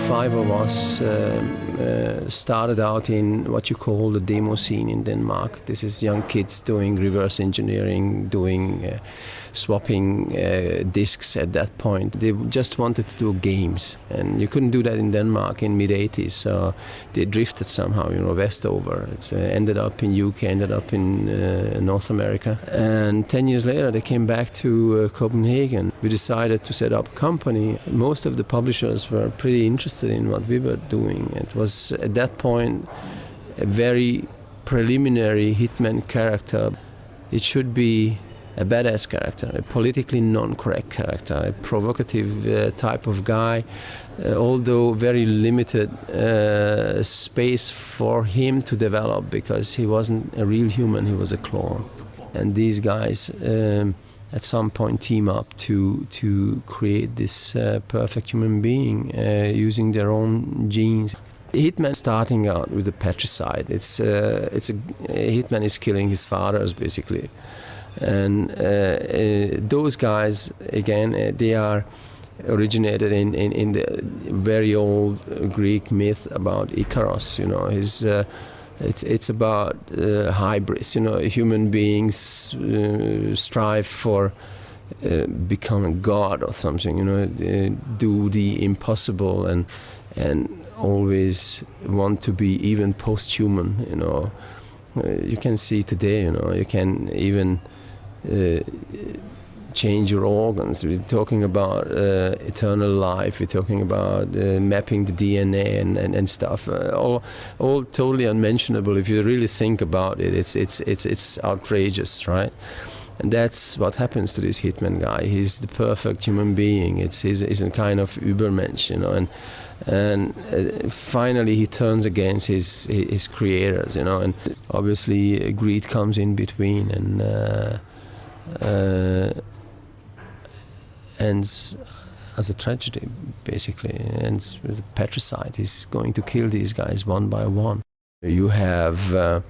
5 of us started out in what you call the demo scene in Denmark. This is young kids doing reverse engineering, doing swapping disks at that point. They just wanted to do games, and you couldn't do that in Denmark in mid-80s, so they drifted somehow, west over. It ended up in UK, ended up in North America, and 10 years later they came back to Copenhagen. We decided to set up a company. Most of the publishers were pretty interested in what we were doing. It was at that point a very preliminary Hitman character. It should be a badass character, a politically non-correct character, a provocative type of guy, although very limited space for him to develop because he wasn't a real human, he was a clone. And these guys at some point team up to create this perfect human being using their own genes. Hitman starting out with the patricide. Hitman is killing his fathers basically. And those guys, again, they are originated in the very old Greek myth about Icarus. It's about hybris. Human beings strive for becoming a god or something. Do the impossible and always want to be even post-human. You can see today. You can even change your organs. We're talking about eternal life. We're talking about mapping the DNA and stuff. All totally unmentionable. If you really think about it, it's outrageous, right? And that's what happens to this Hitman guy. He's the perfect human being. He's a kind of Übermensch, and finally he turns against his creators, and obviously greed comes in between and ends as a tragedy, basically. Ends with patricide. He's going to kill these guys one by one. You have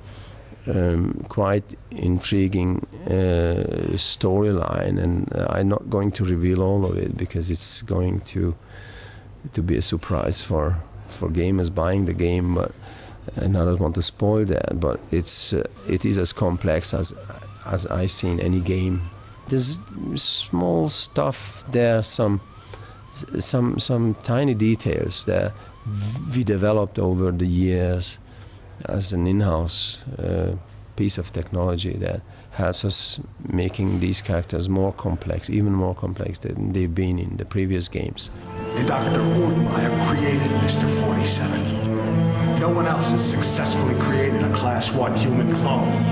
quite intriguing storyline, and I'm not going to reveal all of it because it's going to be a surprise for gamers buying the game. But and I don't want to spoil that. But it is as complex as I've seen any game. There's small stuff there, some tiny details that we developed over the years as an in-house piece of technology that helps us making these characters more complex, even more complex than they've been in the previous games. Dr. Ortmeyer created Mr. 47. No one else has successfully created a Class 1 human clone.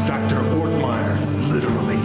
Dr. Ortmeyer literally